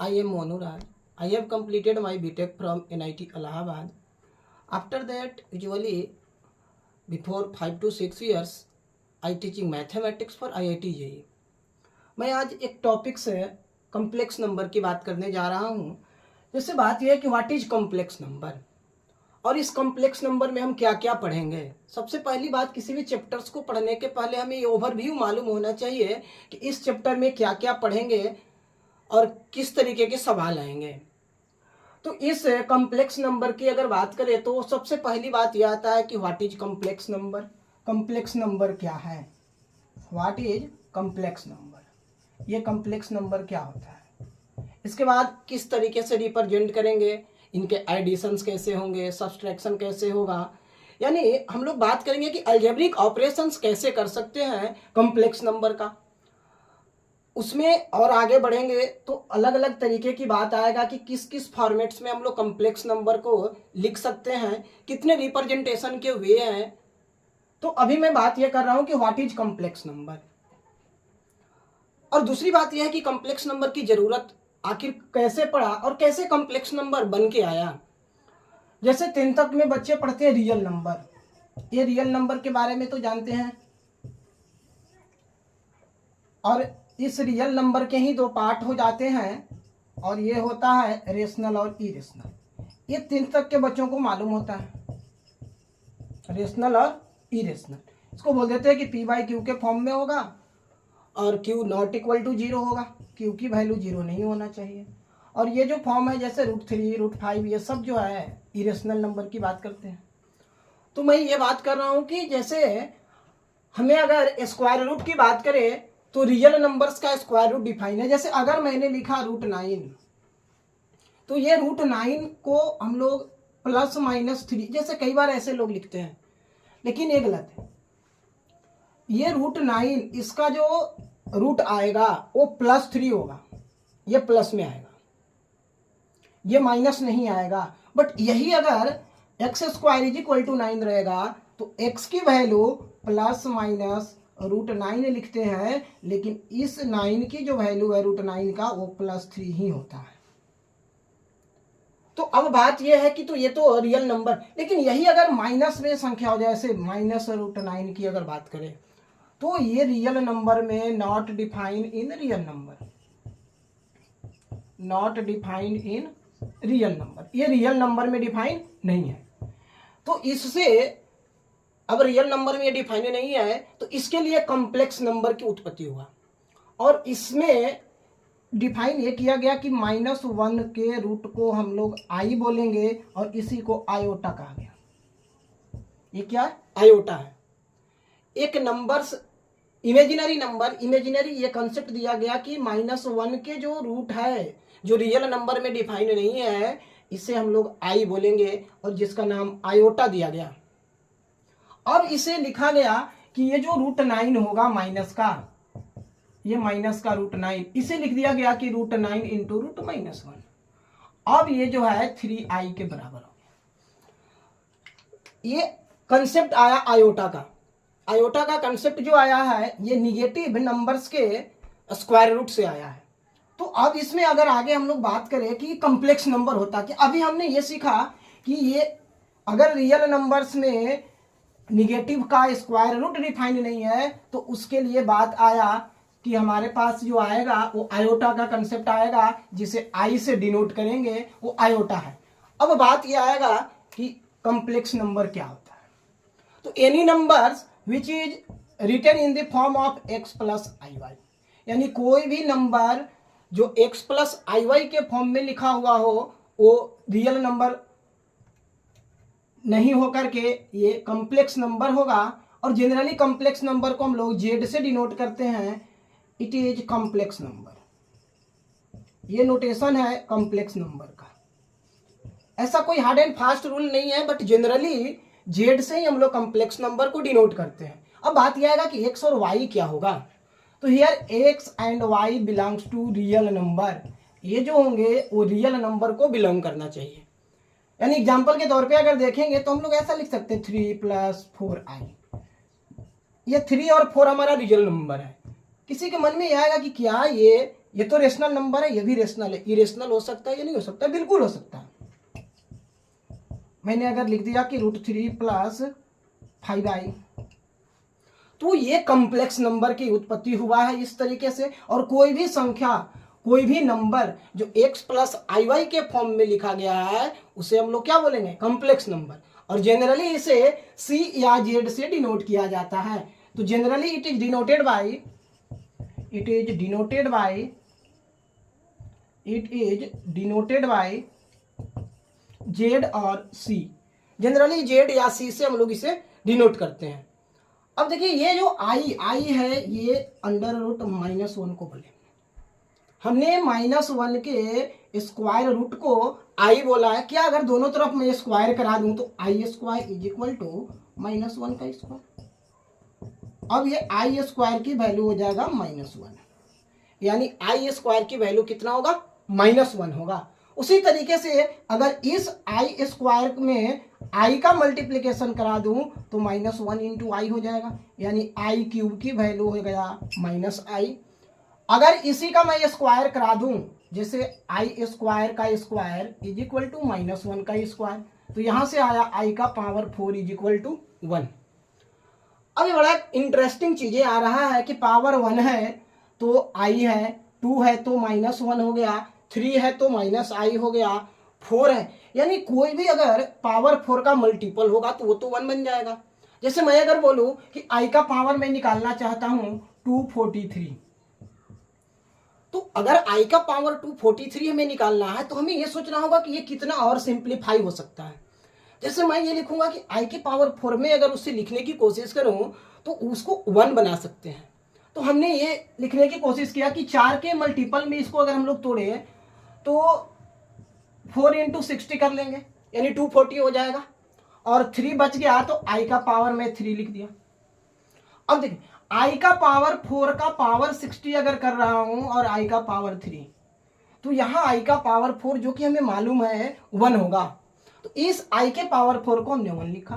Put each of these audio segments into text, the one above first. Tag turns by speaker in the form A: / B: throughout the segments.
A: I am Monu Raj. I have completed my BTech from NIT Allahabad. After that, usually before 5 to 6 years, I teaching mathematics for IIT JEE. मैं आज एक topic से complex number की बात करने जा रहा हूँ। जैसे बात यह है कि व्हाट इज कम्प्लेक्स नंबर और इस कम्प्लेक्स नंबर में हम क्या क्या पढ़ेंगे। सबसे पहली बात, किसी भी चैप्टर्स को पढ़ने के पहले हमें ये ओवरव्यू मालूम होना चाहिए कि इस चैप्टर में क्या क्या पढ़ेंगे और किस तरीके के सवाल आएंगे। तो इस कम्प्लेक्स नंबर की अगर बात करें तो सबसे पहली बात यह आता है कि what is complex number. Complex number क्या है, व्हाट इज कम्प्लेक्स नंबर, ये कम्प्लेक्स नंबर क्या होता है। इसके बाद किस तरीके से रिप्रेजेंट करेंगे, इनके एडिशंस कैसे होंगे, सब्सट्रैक्शन कैसे होगा, यानी हम लोग बात करेंगे कि अलजेब्रिक ऑपरेशंस कैसे कर सकते हैं कम्प्लेक्स नंबर का। उसमें और आगे बढ़ेंगे तो अलग अलग तरीके की बात आएगा कि किस किस फॉर्मेट्स में हम लोग कम्प्लेक्स नंबर को लिख सकते हैं, कितने रिप्रेजेंटेशन के वे हैं। तो अभी मैं बात यह कर रहा हूं कि व्हाट इज कम्प्लेक्स नंबर। और दूसरी बात यह है कि कम्प्लेक्स नंबर की जरूरत आखिर कैसे पड़ा और कैसे कम्प्लेक्स नंबर बन के आया। जैसे 10th तक में बच्चे पढ़ते हैं रियल नंबर, ये रियल नंबर के बारे में तो जानते हैं, और इस रियल नंबर के ही दो पार्ट हो जाते हैं और ये होता है रेशनल और इरेशनल। ये 10th तक के बच्चों को मालूम होता है, रेशनल और इरेशनल। इसको बोल देते हैं कि पी बाई क्यू के फॉर्म में होगा और क्यू नॉट इक्वल टू 0 होगा, क्यू की वैल्यू 0 नहीं होना चाहिए। और ये जो फॉर्म है जैसे √3 √5 ये सब जो है इरेशनल नंबर की बात करते हैं। तो मैं ये बात कर रहा हूँ कि जैसे हमें अगर स्क्वायर रूट की बात करें तो रियल नंबर्स का स्क्वायर रूट डिफाइन है। जैसे अगर मैंने लिखा √9 तो ये √9 को हम लोग ±3, जैसे कई बार ऐसे लोग लिखते हैं, लेकिन ये गलत है। ये √9 इसका जो रूट आएगा वो +3 होगा, ये प्लस में आएगा, ये माइनस नहीं आएगा। बट यही अगर x² = 9 रहेगा तो x की वैल्यू ±√9 लिखते हैं, लेकिन इस 9 की जो वैल्यू है √9 का वो +3 ही होता है। तो अब बात यह है कि तो ये तो रियल नंबर, लेकिन यही अगर माइनस में संख्या हो जाए, जैसे -√9 की अगर बात करें तो ये रियल नंबर में not define in real number, not define in real number, ये रियल नंबर में डिफाइन नहीं है। तो इससे अब रियल नंबर में ये डिफाइन नहीं है तो इसके लिए कॉम्प्लेक्स नंबर की उत्पत्ति हुआ और इसमें डिफाइन ये किया गया कि -1 के रूट को हम लोग आई बोलेंगे और इसी को आयोटा कहा गया। ये क्या है? आयोटा है। एक नंबर्स इमेजिनरी नंबर, इमेजिनरी ये कंसेप्ट दिया गया कि -1 के जो रूट है जो रियल नंबर में डिफाइन नहीं है इसे हम लोग आई बोलेंगे और जिसका नाम आयोटा दिया गया। और इसे लिखा गया कि ये जो √9 होगा माइनस का, ये माइनस का √9, इसे लिख दिया गया कि √9 × √-1। अब ये जो है 3i के बराबर हो गया। ये कंसेप्ट आया आयोटा का। आयोटा का कंसेप्ट जो आया है ये निगेटिव नंबर्स के स्क्वायर रूट से आया है। तो अब इसमें अगर आगे हम लोग बात करें कि कम्प्लेक्स नंबर होता है, कि अभी हमने ये सीखा कि ये अगर रियल नंबर्स में निगेटिव का स्क्वायर रूट डिफाइन नहीं है तो उसके लिए बात आया कि हमारे पास जो आएगा वो आयोटा का कंसेप्ट आएगा, जिसे आई से डिनोट करेंगे, वो आयोटा है। अब बात ये आएगा कि कम्प्लेक्स नंबर क्या होता है। तो any numbers which is written in the form of x + iy, यानी कोई भी नंबर जो x + iy के फॉर्म में लिखा हुआ हो वो रियल नंबर नहीं होकर के ये कॉम्प्लेक्स नंबर होगा। और जनरली कॉम्प्लेक्स नंबर को हम लोग z से डिनोट करते हैं, इट इज कॉम्प्लेक्स नंबर। ये नोटेशन है कॉम्प्लेक्स नंबर का। ऐसा कोई हार्ड एंड फास्ट रूल नहीं है, बट जनरली z से ही हम लोग कॉम्प्लेक्स नंबर को डिनोट करते हैं। अब बात यह आएगा कि x और y क्या होगा। तो here x and y belongs to real number, ये जो होंगे वो रियल नंबर को बिलोंग करना चाहिए। यानी एग्जाम्पल के तौर पे अगर देखेंगे तो हम लोग ऐसा लिख सकते हैं 3 + 4i। ये 3 और 4 हमारा रियल नंबर है। किसी के मन में यह आएगा कि क्या ये ये तो रेशनल नंबर है, ये भी रेशनल है। इरेशनल हो सकता है या नहीं हो सकता? बिल्कुल हो सकता है। मैंने अगर लिख दिया कि √3 प्लस 5i, तो ये कॉम्प्लेक्स नंबर की उत्पत्ति हुआ है इस तरीके से। और कोई भी संख्या, कोई भी नंबर जो x प्लस आई वाई के फॉर्म में लिखा गया है उसे हम लोग क्या बोलेंगे? Complex number. और जनरली इसे c या z से डिनोट किया जाता है। तो generally it is denoted by z और c। जनरली z या c से हम लोग इसे डिनोट करते हैं। अब देखिए ये जो i है ये √-1 को बोले। हमने -1 के स्क्वायर रूट को i बोला है। क्या अगर दोनों तरफ मैं स्क्वायर करा दूं तो i² = -1 का स्क्वायर। अब ये i² की वैल्यू हो जाएगा -1, यानी i² की वैल्यू कितना होगा? -1 होगा। उसी तरीके से अगर इस i² में i का मल्टीप्लिकेशन करा दूं तो -1 × i हो जाएगा, यानी i³ की वैल्यू हो गया -i। अगर इसी का मैं स्क्वायर करा दूं, जैसे i² का स्क्वायर = -1 का स्क्वायर, तो यहां से आया i का पावर 4 = 1। अभी बड़ा इंटरेस्टिंग चीजें आ रहा है कि पावर 1 है तो i है, 2 है तो -1 हो गया, 3 है तो -i हो गया, 4 है, यानी कोई भी अगर पावर 4 का मल्टीपल होगा तो वो तो 1 बन जाएगा। जैसे मैं अगर बोलूं कि i का पावर मैं निकालना चाहता हूं 243, तो अगर i का पावर 243 हमें निकालना है तो हमें ये सोचना होगा कि ये कितना और सिंप्लीफाई हो सकता है। जैसे मैं ये लिखूंगा कि i की पावर 4 में अगर उसे लिखने की कोशिश करूं तो उसको 1 बना सकते हैं। तो हमने ये लिखने की कोशिश किया कि 4 के मल्टीपल में इसको अगर हम लोग तोड़े तो 4 × 60 कर लेंगे, यानी 240 हो जाएगा। और 3 बच गया तो i का पावर में 3 लिख दिया। अब देखिए i का पावर 4 का पावर 60 अगर कर रहा हूं और i का पावर 3, तो यहां i का पावर 4 जो कि हमें मालूम है 1 होगा, तो इस i के पावर 4 को हमने 1 लिखा।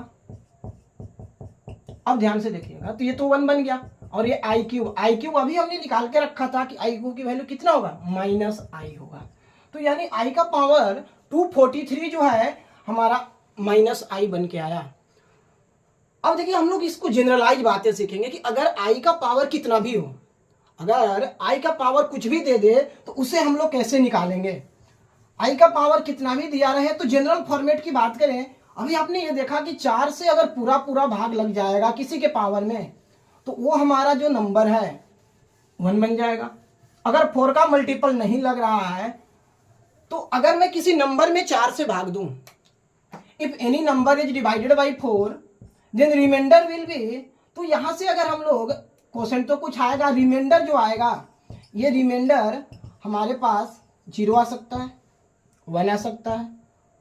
A: अब ध्यान से देखिएगा तो ये तो 1 बन गया। और ये i³ अभी हमने निकाल के रखा था कि i³ की वैल्यू कितना होगा? -i होगा। तो यानी i का पावर 243 जो है हमारा -i बन के आया। अब देखिए हम लोग इसको जनरलाइज बातें सीखेंगे कि अगर i का पावर कितना भी हो, अगर i का पावर कुछ भी दे दे तो उसे हम लोग कैसे निकालेंगे। i का पावर कितना भी दिया रहे तो जनरल फॉर्मेट की बात करें, अभी आपने ये देखा कि 4 से अगर पूरा भाग लग जाएगा किसी के पावर में तो वो हमारा जो नंबर है 1 बन जाएगा। अगर 4 का मल्टीपल नहीं लग रहा है तो अगर मैं किसी नंबर में 4 से भाग दूं, if any number is divided by 4 then remainder will be, तो यहां से अगर हम लोग क्वेश्चन तो कुछ आएगा, रिमाइंडर जो आएगा ये रिमाइंडर हमारे पास 0 आ सकता है, 1 आ सकता है,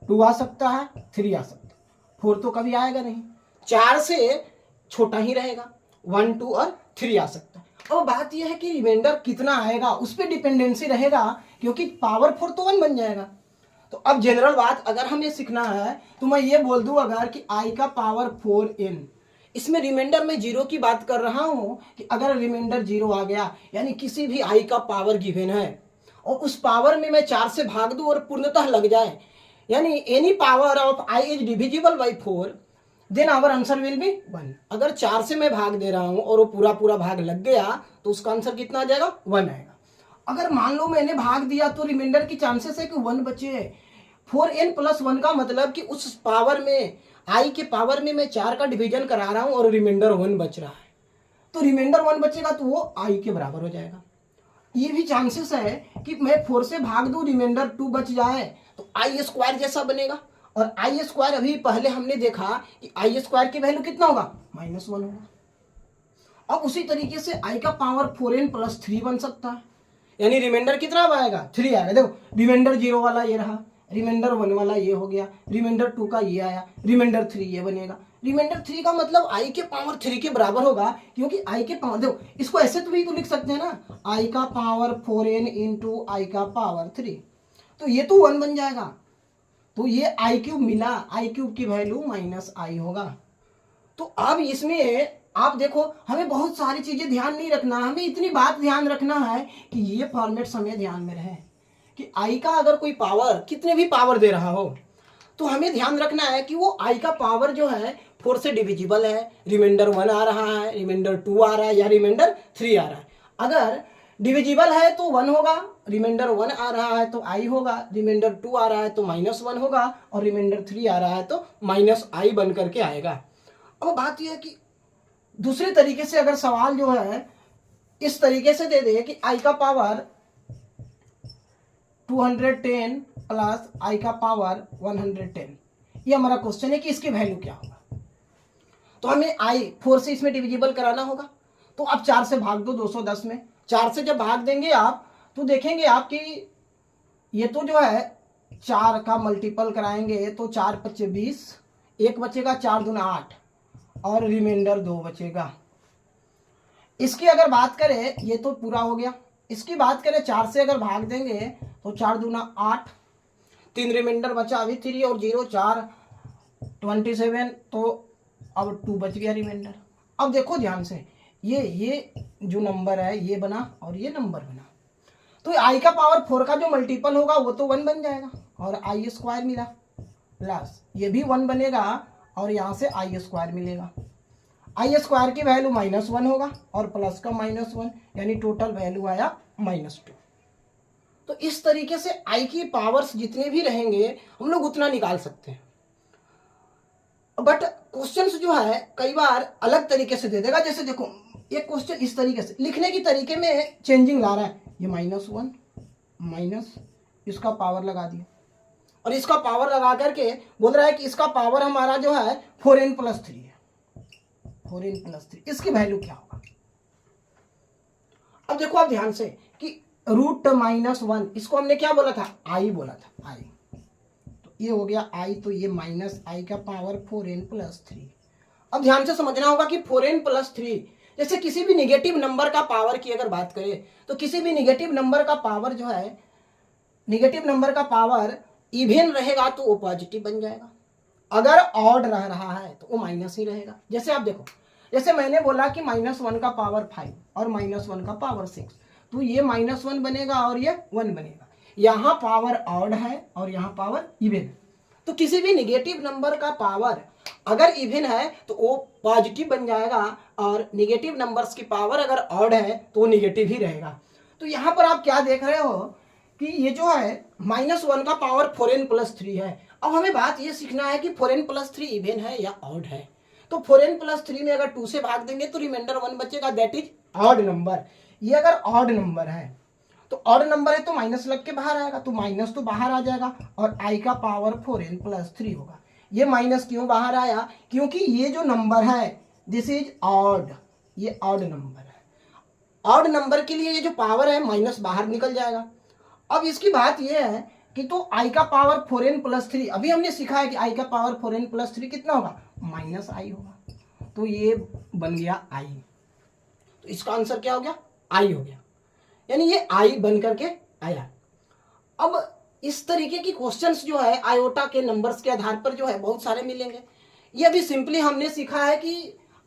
A: 2 आ सकता है, 3 आ सकता है, 4 तो कभी आएगा नहीं, 4 से छोटा ही रहेगा, 1, 2 और 3 आ सकता है। और बात यह है कि रिमाइंडर कितना आएगा उस पर डिपेंडेंसी रहेगा, क्योंकि पावर 4 तो 1 बन जाएगा। तो अब जनरल बात अगर हमें सीखना है तो मैं ये बोल दूं अगर कि i का पावर 4n, इसमें रिमाइंडर में 0 की बात कर रहा हूं कि अगर रिमाइंडर 0 आ गया यानी किसी भी i का पावर गिवन है और उस पावर में मैं 4 से भाग दूं और पूर्णतः लग जाए, यानी any power of i is divisible by 4 then our answer will be 1। अगर 4 से मैं भाग दे रहा हूं और वो पूरा भाग लग गया तो उसका आंसर कितना आ जाएगा? 1 आएगा। अगर मान लो मैंने भाग दिया तो रिमाइंडर की चांसेस है कि 1 बचे। 4n + 1 का मतलब कि उस पावर में i के पावर में मैं 4 का डिवीजन करा रहा हूं और रिमाइंडर 1 बच रहा है, तो रिमाइंडर 1 बचेगा तो वो i के बराबर हो जाएगा। ये भी चांसेस है कि मैं 4 से भाग दूं रिमाइंडर 2 बच जाए तो i² जैसा बनेगा। और i² अभी पहले हमने देखा कि i² की वैल्यू कितना होगा? -1 होगा। अब उसी तरीके से i का पावर 4n + 3 बन सकता है, यानी रिमाइंडर कितना आएगा? 3 आएगा। देखो रिमाइंडर 0 वाला ये रहा, रिमाइंडर 1 वाला ये हो गया, रिमाइंडर 2 का ये आया, रिमाइंडर 3 ये बनेगा। रिमाइंडर 3 का मतलब i के पावर 3 के बराबर होगा, क्योंकि i के पावर, देखो इसको ऐसे तो भी तो लिख सकते हैं ना, i का पावर 4n × i का पावर 3, तो ये तो 1 बन जाएगा। तो ये i³ मिला, i³ की वैल्यू -i होगा। तो अब इसमें आप देखो, हमें बहुत सारी चीजें ध्यान नहीं रखना, हमें इतनी बात ध्यान रखना है कि ये फॉर्मेट हमें ध्यान में रहे कि आई का अगर कोई पावर कितने भी पावर दे रहा हो तो हमें ध्यान रखना है कि वो आई का पावर जो है 4 से डिविजिबल है, रिमाइंडर 1 आ रहा है, रिमाइंडर 2 आ रहा है या रिमाइंडर 3 आ रहा है। अगर डिविजिबल है तो 1 होगा, रिमाइंडर 1 आ रहा है तो आई होगा, रिमाइंडर 2 आ रहा है तो -1 होगा और रिमाइंडर 3 आ रहा है तो -i बन करके आएगा। अब बात यह है कि दूसरे तरीके से अगर सवाल जो है इस तरीके से दे दे कि आई का पावर 210 प्लस आई का पावर 110, ये हमारा क्वेश्चन है कि इसकी वैल्यू क्या होगा। तो हमें आई 4 से इसमें डिविजिबल कराना होगा, तो आप 4 से भाग दो 210 में। 4 से जब भाग देंगे आप तो देखेंगे आपकी ये तो जो है 4 का मल्टीपल कराएंगे तो 4 पच्चे 20, 1 बचेगा, 4 दूना 8 और रिमाइंडर 2 बचेगा। इसकी अगर बात करें ये तो पूरा हो गया, इसकी बात करें 4 से अगर भाग देंगे तो 4 दूना 8, 3 रिमाइंडर बचा अभी 3 और 0 4 27, तो अब 2 बच गया रिमाइंडर। अब देखो ध्यान से, ये जो नंबर है ये बना और ये नंबर बना, तो आई का पावर 4 का जो मल्टीपल होगा वो तो 1 बन जाएगा और आई स्क्वायर मिला, प्लस ये भी 1 बनेगा और यहाँ से आई स्क्वायर मिलेगा। आई स्क्वायर की वैल्यू -1 होगा और प्लस का -1, यानी टोटल वैल्यू आया -2। तो इस तरीके से आई की पावर्स जितने भी रहेंगे हम लोग उतना निकाल सकते हैं। बट क्वेश्चंस जो है कई बार अलग तरीके से दे देगा। जैसे देखो एक क्वेश्चन इस तरीके से लिखने की तरीके में चेंजिंग ला रहा है, ये -1 माइनस इसका पावर लगा दिया और इसका पावर लगा करके बोल रहा है कि इसका पावर हमारा जो है 4n + 3 है, 4n + 3, इसकी वैल्यू क्या होगा। अब देखो आप ध्यान से कि √-1, इसको हमने क्या बोला था, आई बोला था, आई, तो ये हो गया आई, तो ये -i का पावर 4n + 3। अब ध्यान से समझना होगा कि 4n + 3, जैसे किसी भी निगेटिव नंबर का पावर की अगर बात करें तो किसी भी निगेटिव नंबर का पावर जो है, निगेटिव नंबर का पावर इवन रहेगा तो वो पॉजिटिव बन जाएगा, अगर ऑड रह रहा है तो वो माइनस ही रहेगा। जैसे आप देखो, जैसे मैंने बोला कि -1 का पावर 5 और -1 का पावर 6, तो ये -1 बनेगा और ये 1 बनेगा। यहाँ पावर ऑड है और यहाँ पावर इवन है, तो किसी भी निगेटिव नंबर का पावर अगर इवन है तो वो पॉजिटिव बन जाएगा और निगेटिव नंबर्स की पावर अगर ऑड है तो वो निगेटिव ही रहेगा। तो यहाँ पर आप क्या देख रहे हो कि ये जो है -1 का पावर 4n + 3 है। अब हमें बात ये सीखना है कि 4n + 3 इवन है या ऑड है। तो 4n + 3 में अगर 2 से भाग देंगे तो रिमाइंडर 1 बचेगा, दैट इज ऑड नंबर। ये अगर ऑड नंबर है तो ऑड नंबर है तो माइनस लग के बाहर आएगा, तो माइनस तो बाहर आ जाएगा और आई का पावर 4n + 3 होगा। ये माइनस क्यों बाहर आया, क्योंकि ये जो नंबर है दिस इज ऑड, ये ऑड नंबर है। ऑड नंबर के लिए ये जो पावर है माइनस बाहर निकल जाएगा। अब इसकी बात ये है कि तो आई का पावर 4n + 3, अभी हमने सीखा है कि आई का पावर 4n + 3 कितना होगा, -i होगा, तो ये बन गया आई। तो इसका आंसर क्या हो गया, आई हो गया, यानी ये आई बन करके आया। अब इस तरीके की क्वेश्चंस जो है आयोटा के नंबर्स के आधार पर जो है बहुत सारे मिलेंगे। ये अभी सिंपली हमने सीखा है कि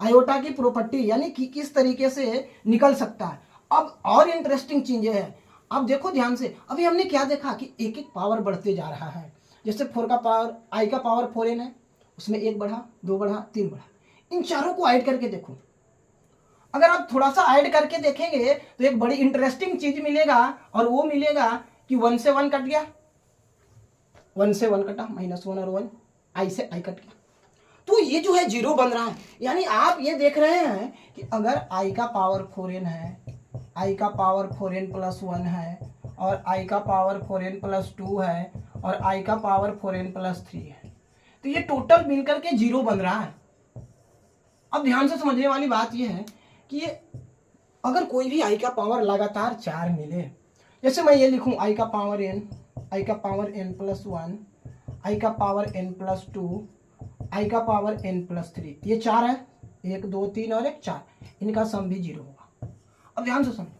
A: आयोटा की प्रॉपर्टी यानी कि किस तरीके से निकल सकता है। अब और इंटरेस्टिंग चीजें हैं, अब देखो ध्यान से, अभी हमने क्या देखा कि एक एक पावर बढ़ते जा रहा है। जैसे 4 का पावर, आई का पावर 4n है, उसमें 1 बढ़ा, 2 बढ़ा, 3 बढ़ा, इन चारों को ऐड करके देखो। अगर आप थोड़ा सा ऐड करके देखेंगे तो एक बड़ी इंटरेस्टिंग चीज मिलेगा और वो मिलेगा कि 1 से 1 कट गया, 1 से 1 कटा, -1 और 1, आई से आई कट गया, तो ये जो है 0 बन रहा है। यानी आप ये देख रहे हैं कि अगर आई का पावर 4n है, आई का पावर 4n + 1 है और आई का पावर 4n + 2 है और आई का पावर 4n + 3 है, तो ये टोटल मिलकर के 0 बन रहा है। अब ध्यान से समझने वाली बात ये है कि ये अगर कोई भी आई का पावर लगातार 4 मिले, जैसे मैं ये लिखूं आई का पावर n, आई का पावर n + 1, आई का पावर n + 2, आई का पावर n + 3, ये 4 है, 1 2 3 और 1 4, इनका सम भी 0 होगा। अब ध्यान से समझो,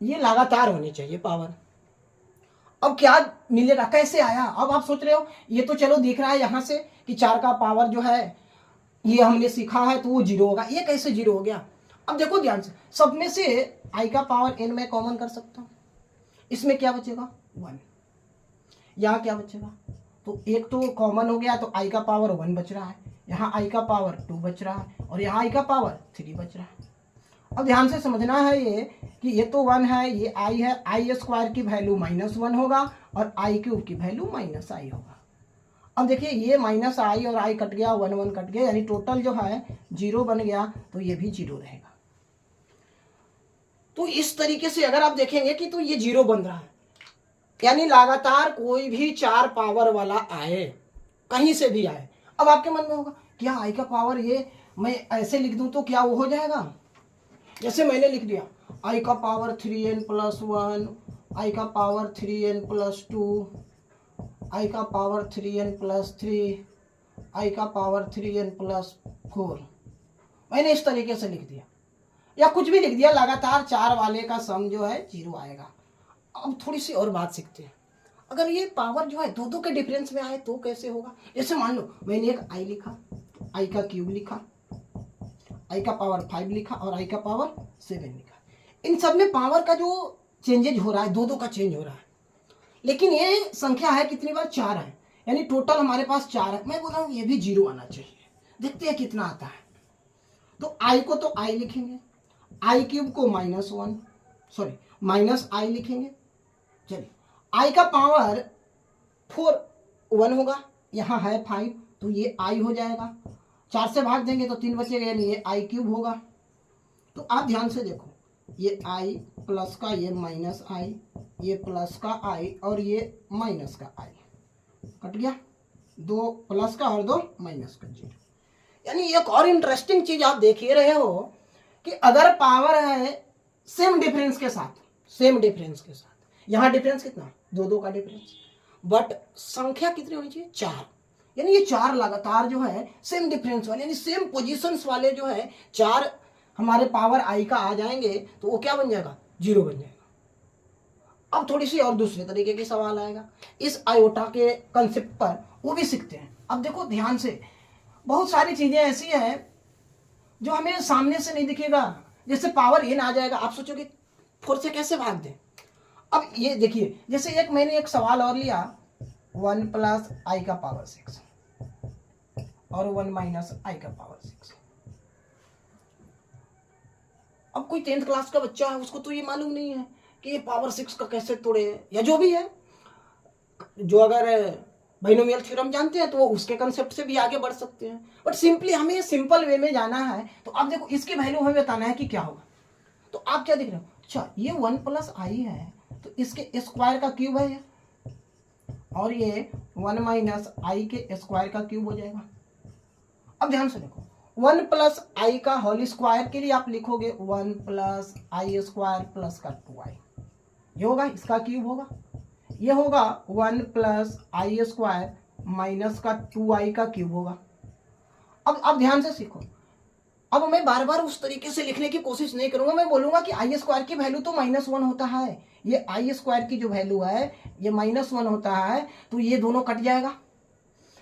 A: ये लगातार होनी चाहिए पावर। अब क्या मिलेगा, कैसे आया, अब आप सोच रहे हो ये तो चलो दिख रहा है यहाँ से कि 4 का पावर जो है ये हमने सीखा है, तो वो जीरो होगा। ये कैसे जीरो हो गया? अब देखो ध्यान से, सब में से आई का पावर n में कॉमन कर सकता हूँ, इसमें क्या बचेगा 1, यहाँ क्या बचेगा, तो एक तो कॉमन हो गया, तो आई का पावर 1 बच रहा है, यहाँ आई का पावर 2 बच रहा है, और यहाँ आई का पावर 3 बच रहा है। अब ध्यान से समझना है ये कि ये तो 1 है, ये आई है, आई स्क्वायर की वैल्यू -1 होगा और आई क्यूब की वैल्यू -i होगा। अब देखिए ये -i और i कट गया, 1 1 कट गया, यानी टोटल जो है 0 बन गया, तो ये भी 0 रहेगा। तो इस तरीके से अगर आप देखेंगे कि तो ये 0 बन रहा है, यानी लगातार कोई भी 4 पावर वाला आए, कहीं से भी आए। अब आपके मन में होगा क्या आई का पावर ये मैं ऐसे लिख दूं तो क्या वो हो जाएगा? जैसे मैंने लिख दिया आई का पावर 3n + 1, आई का पावर 3n + 2, आई का पावर 3n + 3, आई का पावर 3n + 4, मैंने इस तरीके से लिख दिया, या कुछ भी लिख दिया, लगातार 4 वाले का सम जो है 0 आएगा। अब थोड़ी सी और बात सीखते हैं, अगर ये पावर जो है दो के डिफरेंस में आए तो कैसे होगा? जैसे मान लो मैंने एक आई लिखा, आई का क्यूब लिखा, आई का पावर 5 लिखा और आई का पावर 7 लिखा, इन सब में पावर का जो चेंजेज हो रहा है, दो का चेंज हो रहा है, लेकिन ये संख्या है कितनी बार? 4 है, यानी टोटल हमारे पास 4 है। मैं बोल रहा हूँ ये भी 0 आना चाहिए, देखते हैं कितना आता है। तो आई को तो आई लिखेंगे, आई क्यूब को -i लिखेंगे। चलिए आई का पावर 4 1 होगा, यहाँ है 5, तो ये आई हो जाएगा, 4 से भाग देंगे तो 3 बचेगा, यानी ये आई क्यूब होगा। तो आप ध्यान से देखो, ये आई प्लस का ये -i, ये प्लस का i और ये माइनस का i, कट गया, 2 प्लस का और 2 माइनस का, 0। यानी एक और इंटरेस्टिंग चीज आप देख ही रहे हो कि अगर पावर है सेम डिफरेंस के साथ, यहाँ डिफरेंस कितना? 2 का डिफरेंस, बट संख्या कितनी होनी चाहिए? 4, यानी ये 4 लगातार जो है सेम डिफरेंस वाले, यानी सेम पोजीशंस वाले जो है 4 हमारे पावर आई का आ जाएंगे, तो वो क्या बन जाएगा? 0 बन जाएगा। अब थोड़ी सी और दूसरे तरीके के सवाल आएगा, इस आयोटा के कंसेप्ट पर वो भी सीखते हैं। अब देखो ध्यान से, बहुत सारी चीजें ऐसी हैं जो हमें सामने से नहीं दिखेगा, जैसे पावर n आ जाएगा, आप सोचोगे 4 से कैसे भाग दें? अब ये देखिए, जैसे मैंने एक सवाल और लिया, 1 + i का पावर 6 और 1 - i का पावर 6। अब कोई 10th क्लास का बच्चा है, उसको तो ये मालूम नहीं है कि ये पावर 6 का कैसे तोड़े, या जो भी है, जो अगर बाइनोमियल थ्योरम जानते हैं तो वो उसके कंसेप्ट से भी आगे बढ़ सकते हैं, बट सिंपली हमें सिंपल वे में जाना है। तो अब देखो इसकी वैल्यू हमें बताना है कि क्या होगा। तो आप क्या देख रहे हो? अच्छा, ये 1 + i है, तो इसके स्क्वायर का क्यूब है ये, और ये 1 - i के स्क्वायर का क्यूब हो जाएगा। अब ध्यान से देखो, 1 + i का होल स्क्वायर के लिए आप लिखोगे 1 + i² प्लस का 2i, ये होगा, इसका क्यूब होगा, ये होगा 1 + i² माइनस का 2i का क्यूब होगा। अब ध्यान से सीखो, अब मैं बार बार उस तरीके से लिखने की कोशिश नहीं करूंगा, मैं बोलूंगा कि i² की वैल्यू तो -1 होता है, ये i² की जो वैल्यू है ये -1 होता है, तो ये दोनों कट जाएगा,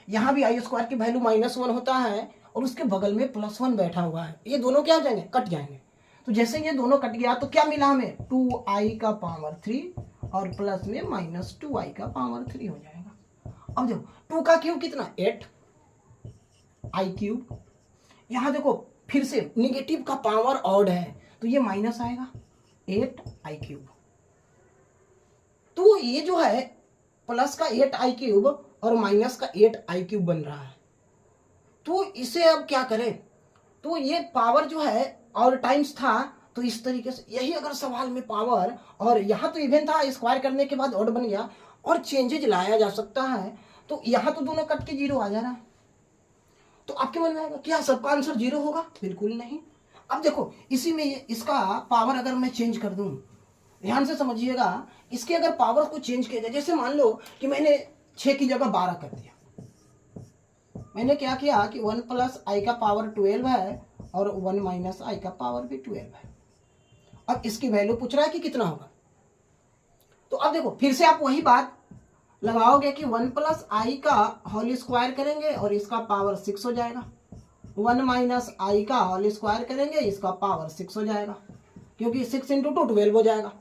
A: यहाँ भी i² की वैल्यू -1 होता है और उसके बगल में +1 बैठा हुआ है, ये दोनों क्या हो जाएंगे? कट जाएंगे। तो जैसे ये दोनों कट गया तो क्या मिला हमें? 2i का पावर 3 और प्लस में -2i का पावर 3 हो जाएगा। अब देखो 2 का क्यूब कितना? 8 i क्यूब, यहाँ देखो फिर से निगेटिव का पावर ऑड है तो ये माइनस आएगा 8i क्यूब। तो ये जो है प्लस का 8i क्यूब और माइनस का 8i क्यूब बन रहा है। तो इसे अब क्या करें? तो ये पावर जो है और टाइम्स था, तो इस तरीके से यही अगर सवाल में पावर और यहाँ तो इवन था, स्क्वायर करने के बाद ऑड बन गया और चेंजेज लाया जा सकता है, तो यहाँ तो दोनों कट के 0 आ जा रहा है। तो आपके मन में आएगा क्या सबका आंसर 0 होगा? बिल्कुल नहीं। अब देखो इसी में इसका पावर अगर मैं चेंज कर दूं, ध्यान से समझिएगा, इसके अगर पावर को चेंज किया जाए, जैसे मान लो कि मैंने 6 की जगह 12 कर दिया, मैंने क्या किया कि 1 + i का पावर 12 है और 1 - i का पावर भी 12 है। अब इसकी वैल्यू पूछ रहा है कि कितना होगा। तो अब देखो फिर से आप वही बात लगाओगे कि 1 + i का होल स्क्वायर करेंगे और इसका पावर 6 हो जाएगा 1 माइनस आई का होल स्क्वायर करेंगे, इसका पावर 6 हो जाएगा, क्योंकि 6 इंटू 2 12 हो जाएगा।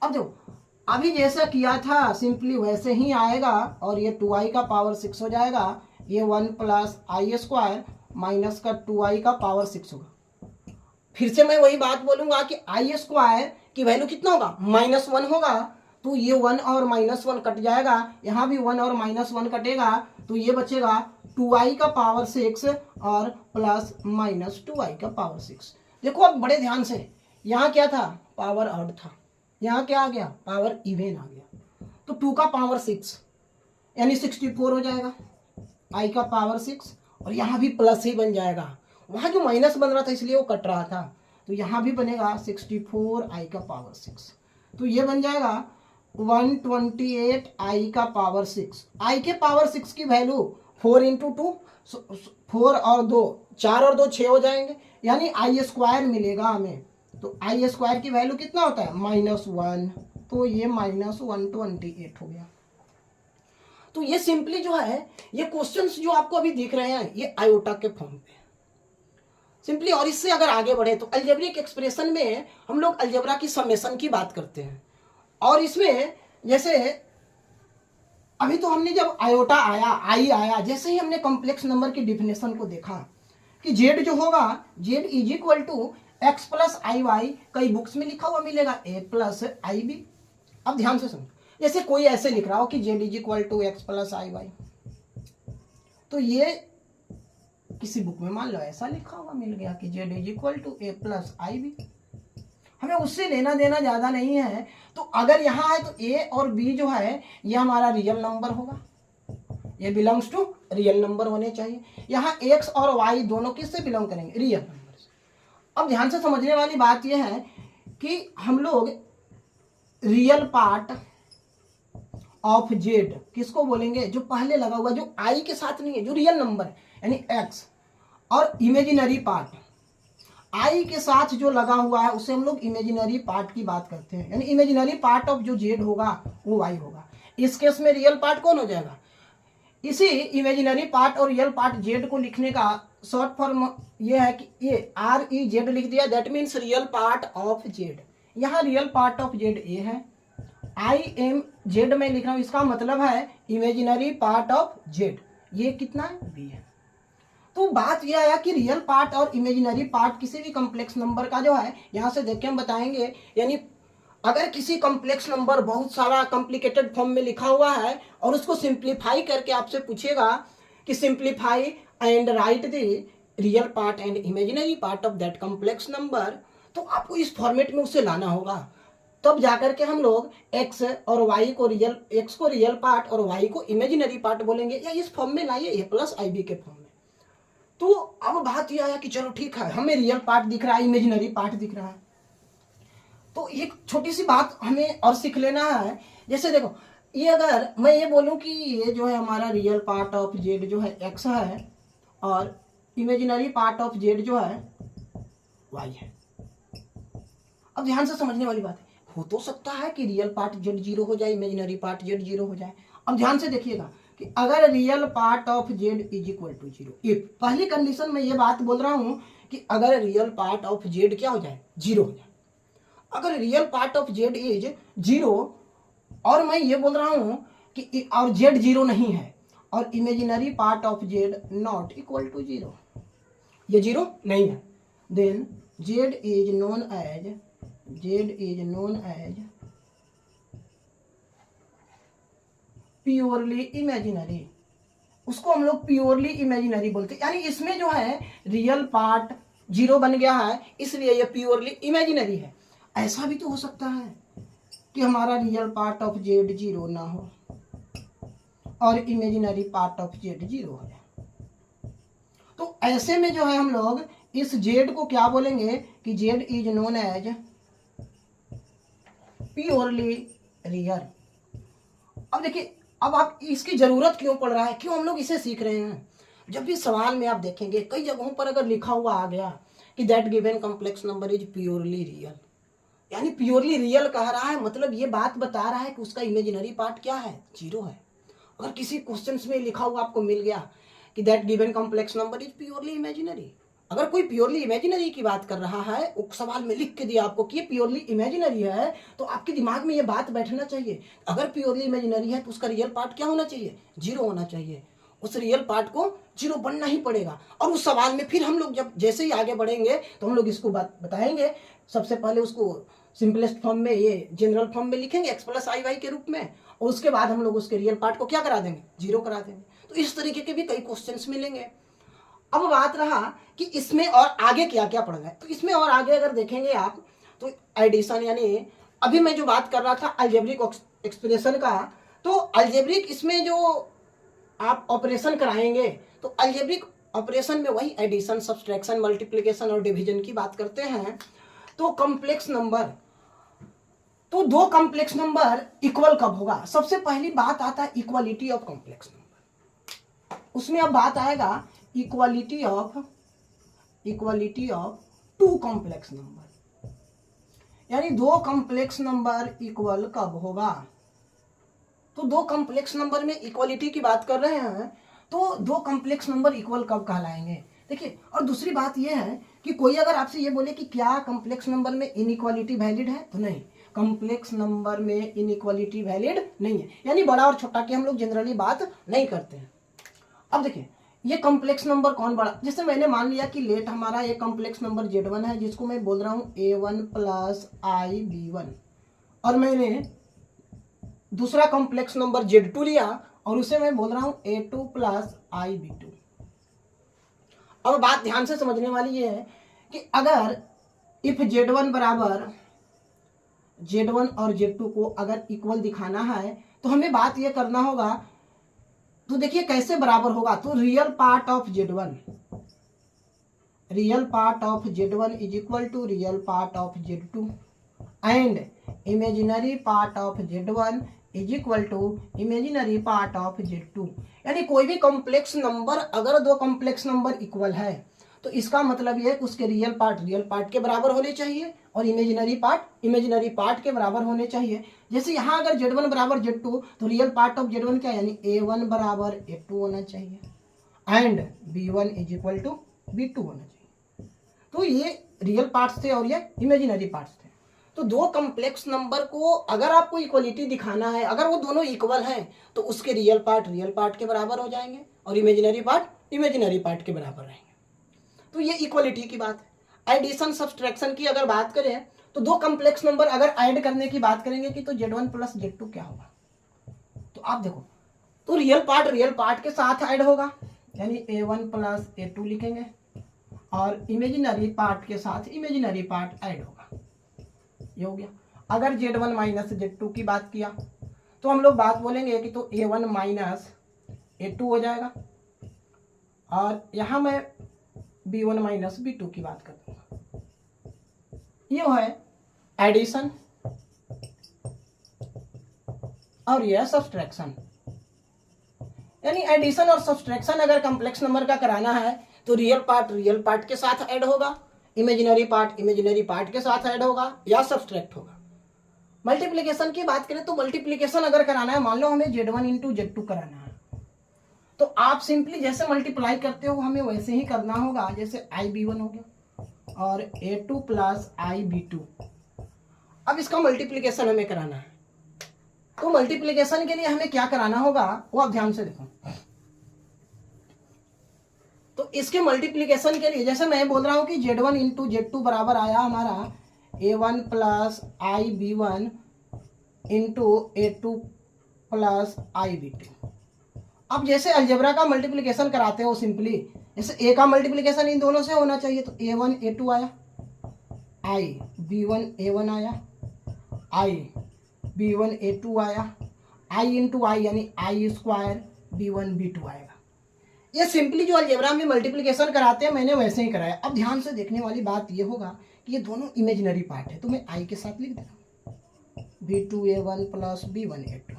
A: अब देखो अभी जैसा किया था सिंपली वैसे ही आएगा, और ये 2i का पावर 6 हो जाएगा, ये 1 प्लस आई स्क्वायर माइनस का 2i का पावर 6 होगा। फिर से मैं वही बात बोलूंगा कि आई स्क्वायर की वैल्यू कितना होगा, -1 होगा, तो ये 1 और -1 कट जाएगा, यहाँ भी 1 और -1 कटेगा, तो ये बचेगा 2i का पावर 6 और प्लस माइनस 2i का पावर 6। देखो अब बड़े ध्यान से, यहाँ क्या था, पावर ऑड था, यहाँ क्या आ गया, पावर इवन आ गया, तो 2 का पावर 6 यानी 64 हो जाएगा, i का पावर 6, और यहाँ भी प्लस ही बन जाएगा, वहाँ जो माइनस बन रहा था इसलिए वो कट रहा था, तो यहाँ भी बनेगा 64 i का पावर 6, तो ये बन जाएगा 128 i का पावर 6। i के पावर 6 की वैल्यू 4 इंटू 2, 4 और 2 4 और 2 6 हो जाएंगे, यानी आई स्क्वायर मिलेगा हमें। तो आई स्क्वायर की वैल्यू कितना होता है, -1, तो ये -128 हो गया। तो ये सिंपली जो है, ये क्वेश्चंस जो आपको अभी दिख रहे हैं ये आयोटा के फॉर्म पे सिंपली। और इससे अगर आगे बढ़े तो अलजेब्रिक एक्सप्रेशन में हम लोग अलजेब्रा की समेशन की बात करते हैं, और इसमें जैसे अभी तो हमने जब आयोटा आया, आई आया, जैसे ही हमने कॉम्प्लेक्स नंबर की डिफिनेशन को देखा कि जेड जो होगा, Z is equal to x plus I Y, कई बुक्स में लिखा हुआ मिलेगा ए प्लस आई बी। अब ध्यान से समझो, जैसे कोई ऐसे लिख रहा हो कि z is equal to x plus I y, तो ये किसी बुक में मान लो ऐसा लिखा हुआ मिल गया कि z is equal to a plus i b, हमें उससे लेना देना ज्यादा नहीं है। तो अगर यहाँ है तो ए और बी जो है ये हमारा रियल नंबर होगा, ये बिलोंग्स टू रियल नंबर होने चाहिए। यहाँ एक्स और वाई दोनों किससे बिलोंग करेंगे, रियल नंबर से। अब ध्यान से समझने वाली बात यह है कि हम लोग रियल पार्ट ऑफ जेड किसको बोलेंगे, जो पहले लगा हुआ, जो आई के साथ नहीं है, जो रियल नंबर है यानी एक्स, और इमेजिनरी पार्ट आई के साथ जो लगा हुआ है उसे हम लोग इमेजिनरी पार्ट की बात करते हैं, यानी इमेजिनरी पार्ट ऑफ जो जेड होगा वो वाई होगा। इस केस में रियल पार्ट कौन हो जाएगा, इसी इमेजिनरी पार्ट और रियल पार्ट जेड को लिखने का शॉर्ट फॉर्म ये है कि ये आर ई जेड लिख दिया, that means real part of z. यहाँ real part of z a है, आई एम जेड में लिख रहा हूँ, इसका मतलब है इमेजिनरी पार्ट ऑफ जेड, ये कितना है, बी है। तो बात यह है कि रियल पार्ट और इमेजिनरी पार्ट किसी भी कॉम्प्लेक्स नंबर का जो है, यहाँ से देख के हम बताएंगे, यानी अगर किसी कॉम्प्लेक्स नंबर बहुत सारा कॉम्प्लिकेटेड फॉर्म में लिखा हुआ है और उसको सिंप्लीफाई करके आपसे पूछेगा कि simplify and right the real part and imaginary part of that complex number, तो आपको इस फॉर्मेट में उसे लाना होगा, तब जाकर के हम लोग x और y को रियल, x को रियल पार्ट और y को इमेजिनरी पार्ट बोलेंगे, या इस फॉर्म में लाइए a प्लस आई बी के फॉर्म में। तो अब बात यह आया कि चलो ठीक है, हमें रियल पार्ट दिख रहा है, इमेजिनरी पार्ट दिख रहा है, तो एक छोटी सी बात हमें और सीख लेना है। जैसे देखो, ये अगर मैं ये बोलूं कि ये जो है हमारा रियल पार्ट ऑफ जेड जो है x है और इमेजिनरी पार्ट ऑफ जेड जो है y है। अब ध्यान से समझने वाली बात है, हो तो सकता है कि रियल पार्ट जेड 0 हो जाए, इमेजिनरी पार्ट जेड 0 हो जाए। अब ध्यान से देखिएगा कि अगर real part of z is equal to 0, if, पहली कंडीशन में ये बात बोल रहा हूं कि अगर रियल पार्ट ऑफ जेड क्या हो जाए, 0 हो जाए। अगर real part of z is 0 और मैं ये बोल रहा हूं कि और जेड 0 नहीं है और imaginary part of z not equal to 0, ये 0 नहीं है, then z is known as purely imaginary, उसको हम लोग प्योरली इमेजिनरी बोलते हैं। यानी इसमें जो है रियल पार्ट 0 बन गया है, इसलिए ये प्योरली इमेजिनरी है। ऐसा भी तो हो सकता है कि हमारा रियल पार्ट ऑफ जेड 0 ना हो और इमेजिनरी पार्ट ऑफ जेड 0 हो जाए। तो ऐसे में जो है हम लोग इस जेड को क्या बोलेंगे कि z is known as purely real. अब देखिए, अब आप इसकी जरूरत क्यों पड़ रहा है, क्यों हम लोग इसे सीख रहे हैं। जब भी सवाल में आप देखेंगे कई जगहों पर अगर लिखा हुआ आ गया कि that given complex number is purely real, यानी प्योरली रियल कह रहा है, मतलब ये बात बता रहा है कि उसका इमेजिनरी पार्ट क्या है, 0 है। अगर किसी क्वेश्चन में लिखा हुआ आपको मिल गया कि that given complex number is purely imaginary. अगर कोई प्योरली इमेजिनरी की बात कर रहा है, वो सवाल में लिख के दिया आपको कि ये प्योरली इमेजिनरी है, तो आपके दिमाग में ये बात बैठना चाहिए, अगर प्योरली इमेजिनरी है तो उसका रियल पार्ट क्या होना चाहिए, 0 होना चाहिए। उस रियल पार्ट को 0 बनना ही पड़ेगा। और उस सवाल में फिर हम लोग जब जैसे ही आगे बढ़ेंगे तो हम लोग इसको बात बताएंगे। सबसे पहले उसको सिंपलेस्ट फॉर्म में, ये जनरल फॉर्म में लिखेंगे x प्लस आई वाई के रूप में, और उसके बाद हम लोग उसके रियल पार्ट को क्या करा देंगे, 0 करा देंगे। तो इस तरीके के भी कई क्वेश्चंस मिलेंगे। अब बात रहा कि इसमें और आगे क्या क्या पढ़ना है। तो इसमें और आगे अगर देखेंगे आप तो एडिशन, यानी अभी मैं जो बात कर रहा था अलजेब्रिक एक्सप्रेशन का, तो अलजेब्रिक इसमें जो आप ऑपरेशन कराएंगे तो अलजेब्रिक ऑपरेशन में वही एडिशन, सब्सट्रैक्शन, मल्टीप्लिकेशन और डिवीजन की बात करते हैं। तो कॉम्प्लेक्स नंबर, तो दो कॉम्प्लेक्स नंबर इक्वल कब होगा, सबसे पहली बात आता है इक्वालिटी ऑफ कॉम्प्लेक्स नंबर। उसमें अब बात आएगा equality of two complex number, यानी दो कॉम्प्लेक्स नंबर इक्वल कब होगा। तो दो कॉम्प्लेक्स नंबर में इक्वालिटी की बात कर रहे हैं, तो दो कॉम्प्लेक्स नंबर इक्वल कब कहलाएंगे। देखिए, और दूसरी बात यह है कि कोई अगर आपसे ये बोले कि क्या कॉम्प्लेक्स नंबर में इनइक्वालिटी वैलिड है, तो नहीं, कॉम्प्लेक्स नंबर में इनइक्वालिटी वैलिड नहीं है, यानी बड़ा और छोटा की हम लोग जनरली बात नहीं करते हैं। अब देखिए, ये कॉम्प्लेक्स नंबर कौन बड़ा, जैसे मैंने मान लिया कि लेट हमारा एक कॉम्प्लेक्स नंबर Z1 है, जिसको मैं बोल रहा हूँ A1 प्लस IB1, और मैंने दूसरा कॉम्प्लेक्स नंबर Z2 लिया और उसे मैं बोल रहा हूँ A2 प्लस IB2। अब बात ध्यान से समझने वाली ये है कि अगर इफ Z1 बराबर Z1 और Z2 को अगर इक्वल दिखाना है तो हमें बात ये करना होगा। तो देखिए कैसे बराबर होगा, तो real part of Z1 is equal to real part of Z2 and imaginary part of Z1 is equal to imaginary part of Z2। यानी कोई भी कॉम्प्लेक्स नंबर अगर दो कॉम्प्लेक्स नंबर इक्वल है तो इसका मतलब ये है कि उसके रियल पार्ट के बराबर होने चाहिए और इमेजिनरी पार्ट के बराबर होने चाहिए। जैसे यहाँ अगर Z1 बराबर Z2 तो रियल पार्ट ऑफ Z1 क्या, यानी A1 बराबर A2 होना चाहिए and B1 is equal to B2 होना चाहिए। तो ये रियल पार्ट्स थे और ये इमेजिनरी पार्ट्स थे। तो दो कॉम्प्लेक्स नंबर को अगर आपको इक्वलिटी दिखाना है, अगर वो दोनों इक्वल हैं तो उसके रियल पार्ट के बराबर हो जाएंगे और इमेजिनरी पार्ट के बराबर रहेंगे। तो ये इक्वलिटी की बात है। एडिशन सब्सट्रैक्शन की अगर बात करें तो दो कॉम्प्लेक्स नंबर अगर ऐड करने की बात करेंगे कि तो Z1 प्लस Z2 क्या होगा, तो आप देखो, तो रियल पार्ट के साथ ऐड होगा, यानी A1 प्लस A2 लिखेंगे और इमेजिनरी पार्ट के साथ इमेजिनरी पार्ट ऐड होगा, ये हो गया। अगर Z1 माइनस Z2 की बात किया तो हम लोग बात बोलेंगे कि तो A1 माइनस A2 हो जाएगा, और यहां मैं B1 माइनस B2 की बात कर दूंगा। ये है एडिशन और यह सब्सट्रैक्शन। यानी एडिशन और सब्सट्रैक्शन अगर कॉम्प्लेक्स नंबर का कराना है तो रियल पार्ट के साथ ऐड होगा, इमेजिनरी पार्ट के साथ ऐड होगा या सब्सट्रैक्ट होगा। मल्टीप्लिकेशन की बात करें तो मल्टीप्लिकेशन अगर कराना है, मान लो हमें Z1 इंटू Z2 कराना है, तो आप सिंपली जैसे मल्टीप्लाई करते हो हमें वैसे ही करना होगा, जैसे IB1 हो गया और A2 प्लस IB2। अब इसका मल्टीप्लिकेशन हमें कराना है, तो मल्टीप्लिकेशन के लिए हमें क्या कराना होगा वो आप ध्यान से देखो। तो इसके मल्टीप्लिकेशन के लिए जैसे मैं बोल रहा हूं कि Z1 इंटू Z2 बराबर आया हमारा A1 plus IB1 into A2 plus IB2। अब जैसे अलजेब्रा का मल्टीप्लिकेशन कराते हो सिंपली, जैसे A का मल्टीप्लिकेशन इन दोनों से होना चाहिए, तो A1 A2 आया, IB1 A1 आया, IB1 A2 आया, I इंटू आई यानी I स्क्वायर B1 B2 आएगा। ये सिंपली जो अलजेब्रा में मल्टीप्लिकेशन कराते हैं मैंने वैसे ही कराया। अब ध्यान से देखने वाली बात ये होगा कि ये दोनों इमेजिनरी पार्ट है, तो मैं I के साथ लिख देता हूँ B2 A1 plus B1 A2।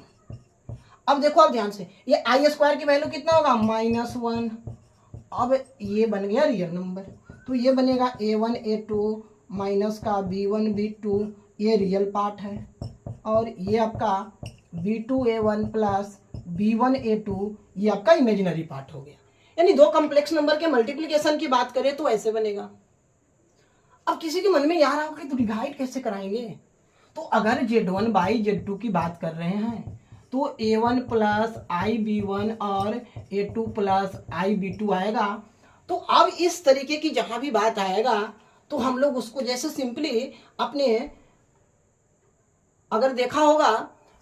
A: अब देखो आप ध्यान से, ये I स्क्वायर की वैल्यू कितना होगा, -1। अब ये बन गया रियल नंबर, तो ये बनेगा A1 A2 माइनस का B1 B2, ये रियल पार्ट है, और ये आपका B2 A1 plus B1 A2 ये आपका इमेजिनरी पार्ट हो गया। यानी दो कॉम्प्लेक्स नंबर के मल्टीप्लिकेशन की बात करें तो ऐसे बनेगा। अब किसी के मन में यार आओ कि तो डिवाइड कैसे कराएंगे, तो अगर Z1 बाई Z2 की बात कर रहे हैं तो A1 प्लस IB1 और A2 प्लस IB2 आएगा। तो अब इस तरीके की जहां भी बात आएगा तो हम लोग उसको जैसे सिंपली अपने अगर देखा होगा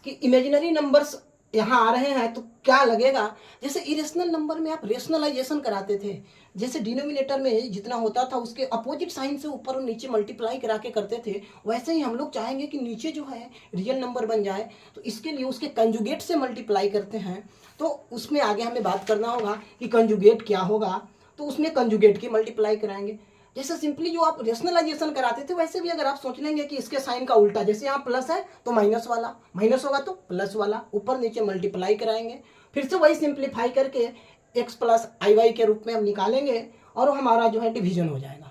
A: कि इमेजिनरी नंबर्स यहाँ आ रहे हैं तो क्या लगेगा, जैसे इरेशनल नंबर में आप रेशनलाइजेशन कराते थे, जैसे डिनोमिनेटर में जितना होता था उसके अपोजिट साइन से ऊपर और नीचे मल्टीप्लाई करा के करते थे, वैसे ही हम लोग चाहेंगे कि नीचे जो है रियल नंबर बन जाए, तो इसके लिए उसके कंजुगेट से मल्टीप्लाई करते हैं। तो उसमें आगे हमें बात करना होगा कि कंजुगेट क्या होगा, तो उसमें कंजुगेट की मल्टीप्लाई कराएंगे। जैसे सिंपली जो आप रेशनलाइजेशन कराते थे वैसे भी अगर आप सोच लेंगे कि इसके साइन का उल्टा, जैसे यहाँ प्लस है तो माइनस वाला, माइनस होगा तो प्लस वाला, ऊपर नीचे मल्टीप्लाई कराएंगे, फिर से वही सिंप्लीफाई करके x प्लस आई वाई के रूप में हम निकालेंगे और हमारा जो है डिवीजन हो जाएगा।